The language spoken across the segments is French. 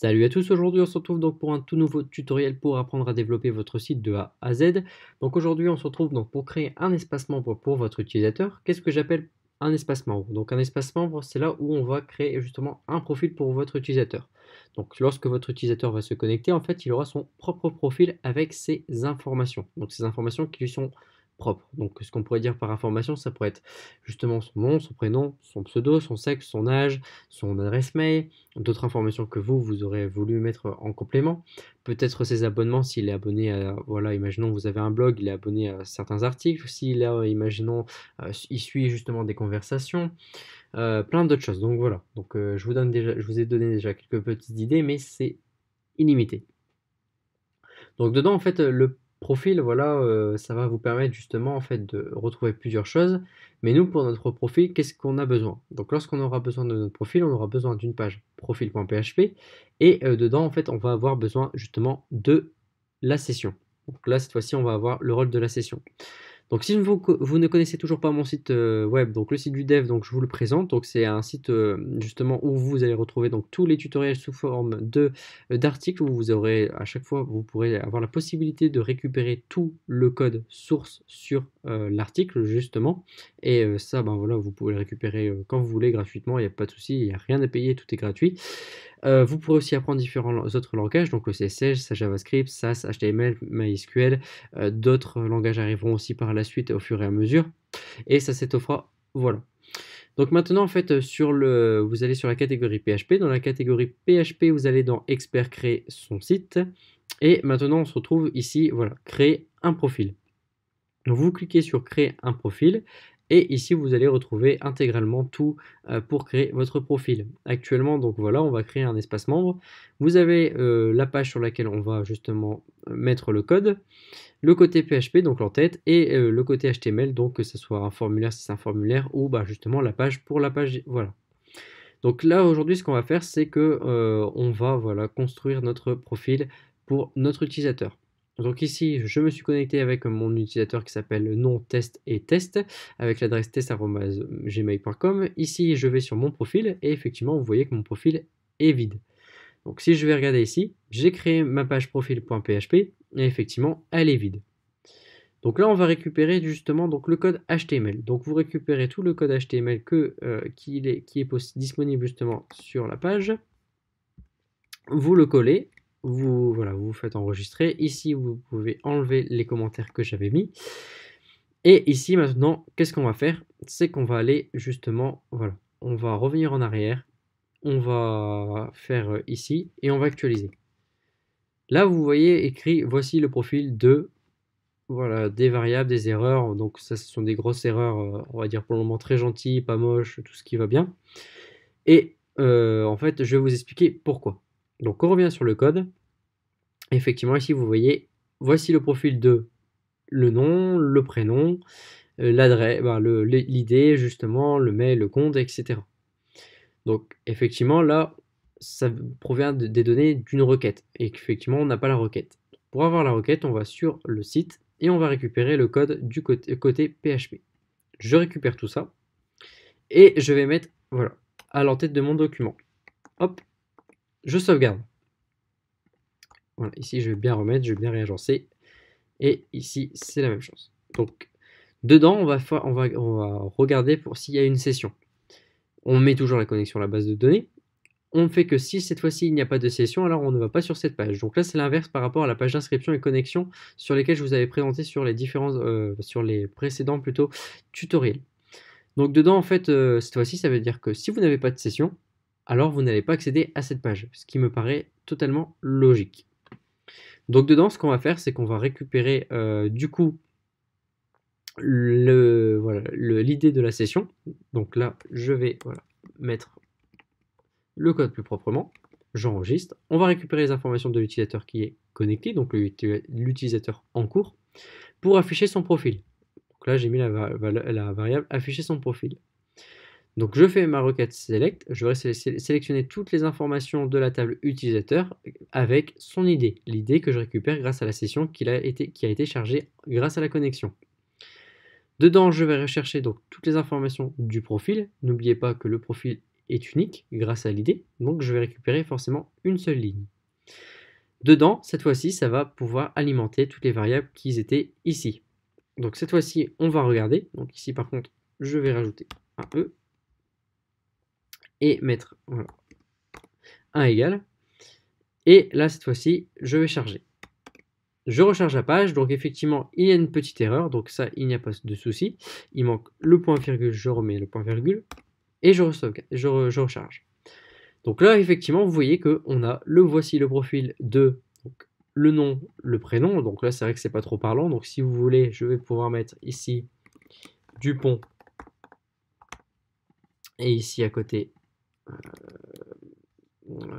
Salut à tous, aujourd'hui on se retrouve donc pour un tout nouveau tutoriel pour apprendre à développer votre site de A à Z. Donc aujourd'hui on se retrouve donc pour créer un espace membre pour votre utilisateur. Qu'est-ce que j'appelle un espace membre? Donc un espace membre, c'est là où on va créer justement un profil pour votre utilisateur. Donc lorsque votre utilisateur va se connecter, en fait il aura son propre profil avec ses informations. Donc ces informations qui lui sont propres. Donc ce qu'on pourrait dire par information, ça pourrait être justement son nom, son prénom, son pseudo, son sexe, son âge, son adresse mail, d'autres informations que vous aurez voulu mettre en complément. Peut-être ses abonnements, s'il est abonné à, voilà, imaginons vous avez un blog, il est abonné à certains articles, s'il a, imaginons, il suit justement des conversations, plein d'autres choses. Donc voilà, donc je vous ai donné déjà quelques petites idées, mais c'est illimité. Donc dedans, en fait, le profil, voilà, ça va vous permettre justement en fait de retrouver plusieurs choses. Mais nous, pour notre profil, qu'est-ce qu'on a besoin? Donc lorsqu'on aura besoin de notre profil, on aura besoin d'une page profil.php et dedans, en fait, on va avoir besoin justement de la session. Donc là, cette fois-ci, on va avoir le rôle de la session. Donc si vous ne connaissez toujours pas mon site web, donc le site du dev, donc je vous le présente. Donc c'est un site justement où vous allez retrouver donc tous les tutoriels sous forme d'articles où vous aurez à chaque fois, vous pourrez avoir la possibilité de récupérer tout le code source sur l'article justement. Et ça, ben voilà, vous pouvez le récupérer quand vous voulez gratuitement, il n'y a pas de souci, il n'y a rien à payer, tout est gratuit. Vous pourrez aussi apprendre différents autres langages, donc le CSS, JavaScript, SAS, HTML, MySQL. D'autres langages arriveront aussi par la suite au fur et à mesure. Et ça s'étoffera, voilà. Donc maintenant, en fait, vous allez sur la catégorie PHP. Dans la catégorie PHP, vous allez dans Expert créer son site. Et maintenant, on se retrouve ici, voilà, créer un profil. Donc vous cliquez sur créer un profil et ici vous allez retrouver intégralement tout pour créer votre profil. Actuellement, donc voilà, on va créer un espace membre. Vous avez la page sur laquelle on va justement mettre le code, le côté PHP, donc l'entête, et le côté HTML, donc que ce soit un formulaire si c'est un formulaire, ou bah, justement la page pour la page, voilà. Donc là aujourd'hui ce qu'on va faire c'est que on va voilà, construire notre profil pour notre utilisateur. Donc ici je me suis connecté avec mon utilisateur qui s'appelle nom test et test avec l'adresse test@gmail.com. Ici je vais sur mon profil et effectivement vous voyez que mon profil est vide. Donc si je vais regarder ici, j'ai créé ma page profil.php et effectivement elle est vide. Donc là, on va récupérer justement donc, le code HTML. Donc vous récupérez tout le code HTML qui est disponible justement sur la page. Vous le collez, voilà, vous faites enregistrer. Ici, vous pouvez enlever les commentaires que j'avais mis. Et ici, maintenant, qu'est-ce qu'on va faire? C'est qu'on va aller justement, voilà, on va revenir en arrière. On va faire ici et on va actualiser. Là, vous voyez écrit, voici le profil de... Voilà, des variables, des erreurs, donc ça ce sont des grosses erreurs, on va dire pour le moment très gentilles, pas moches, tout ce qui va bien. Et en fait, je vais vous expliquer pourquoi. Donc on revient sur le code. Effectivement, ici vous voyez, voici le profil de le nom, le prénom, l'adresse, ben, l'idée justement, le mail, le compte, etc. Donc effectivement là, ça provient des données d'une requête et qu'effectivement on n'a pas la requête. Pour avoir la requête, on va sur le site et on va récupérer le code du côté PHP. Je récupère tout ça et je vais mettre voilà, à l'entête de mon document. Hop, je sauvegarde. Voilà, ici je vais bien remettre, je vais bien réagencer. Et ici c'est la même chose. Donc dedans on va regarder pour s'il y a une session. On met toujours la connexion à la base de données. On ne fait que si cette fois-ci il n'y a pas de session, alors on ne va pas sur cette page. Donc là c'est l'inverse par rapport à la page d'inscription et connexion sur lesquelles je vous avais présenté sur les différents, sur les précédents plutôt tutoriels. Donc dedans en fait cette fois-ci ça veut dire que si vous n'avez pas de session, alors vous n'allez pas accéder à cette page, ce qui me paraît totalement logique. Donc dedans ce qu'on va faire c'est qu'on va récupérer du coup l'idée de la session. Donc là je vais voilà, mettre le code plus proprement, j'enregistre, on va récupérer les informations de l'utilisateur qui est connecté, donc l'utilisateur en cours, pour afficher son profil. Donc là j'ai mis la variable afficher son profil. Donc je fais ma requête select, je vais sélectionner toutes les informations de la table utilisateur avec son ID, l'ID que je récupère grâce à la session qui a été chargée grâce à la connexion. Dedans, je vais rechercher donc toutes les informations du profil. N'oubliez pas que le profil est unique grâce à l'idée, donc je vais récupérer forcément une seule ligne. Dedans, cette fois-ci, ça va pouvoir alimenter toutes les variables qui étaient ici. Donc cette fois-ci, on va regarder. Donc ici, par contre, je vais rajouter un E et mettre voilà, un égal. Et là, cette fois-ci, je vais charger. Je recharge la page, donc effectivement, il y a une petite erreur, donc ça, il n'y a pas de souci. Il manque le point virgule, je remets le point virgule, et je recharge. Donc là, effectivement, vous voyez qu'on a voici le profil de donc, le nom, le prénom. Donc là, c'est vrai que c'est pas trop parlant. Donc si vous voulez, je vais pouvoir mettre ici Dupont et ici à côté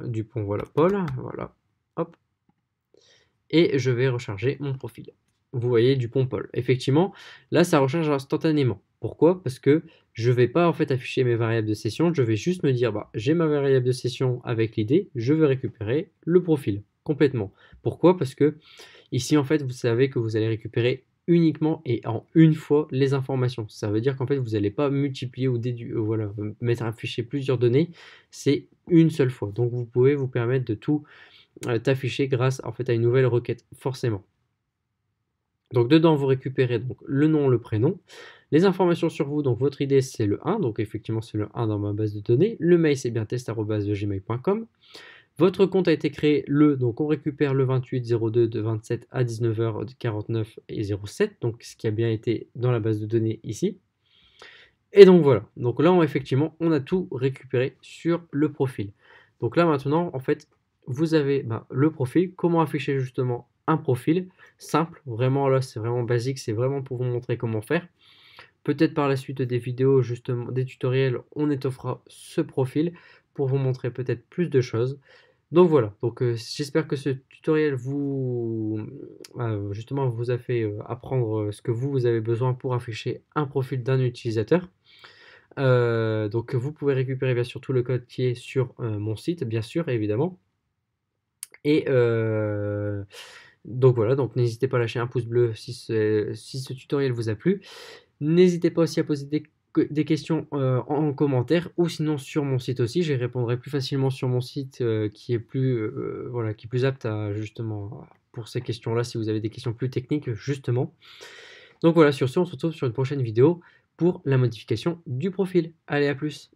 Dupont, voilà, Paul, voilà, hop. Et je vais recharger mon profil. Vous voyez Dupont Paul. Effectivement, là, ça recharge instantanément. Pourquoi? Parce que je ne vais pas en fait afficher mes variables de session, je vais juste me dire, bah, j'ai ma variable de session avec l'idée, je vais récupérer le profil complètement. Pourquoi? Parce que ici, en fait, vous savez que vous allez récupérer uniquement et en une fois les informations. Ça veut dire qu'en fait, vous n'allez pas multiplier ou voilà, mettre afficher plusieurs données, c'est une seule fois. Donc, vous pouvez vous permettre de tout afficher grâce en fait à une nouvelle requête, forcément. Donc dedans, vous récupérez donc le nom, le prénom, les informations sur vous, donc votre idée c'est le 1, donc effectivement c'est le 1 dans ma base de données, le mail c'est bien test@gmail.com, votre compte a été créé donc on récupère le 28/02 de 27 à 19h49 et 07, donc ce qui a bien été dans la base de données ici. Et donc voilà, donc là effectivement on a tout récupéré sur le profil. Donc là maintenant en fait vous avez le profil, comment afficher justement un profil simple, vraiment là c'est vraiment basique, c'est vraiment pour vous montrer comment faire. Peut-être par la suite des vidéos, justement des tutoriels, on étoffera ce profil pour vous montrer peut-être plus de choses. Donc voilà, donc j'espère que ce tutoriel justement vous a fait apprendre ce que vous avez besoin pour afficher un profil d'un utilisateur. Donc vous pouvez récupérer bien sûr tout le code qui est sur mon site, bien sûr, évidemment. Et donc voilà, donc n'hésitez pas à lâcher un pouce bleu si ce tutoriel vous a plu. N'hésitez pas aussi à poser des questions en commentaire ou sinon sur mon site aussi. J'y répondrai plus facilement sur mon site qui est voilà, qui est plus apte à justement pour ces questions-là si vous avez des questions plus techniques justement. Donc voilà, sur ce, on se retrouve sur une prochaine vidéo pour la modification du profil. Allez, à plus!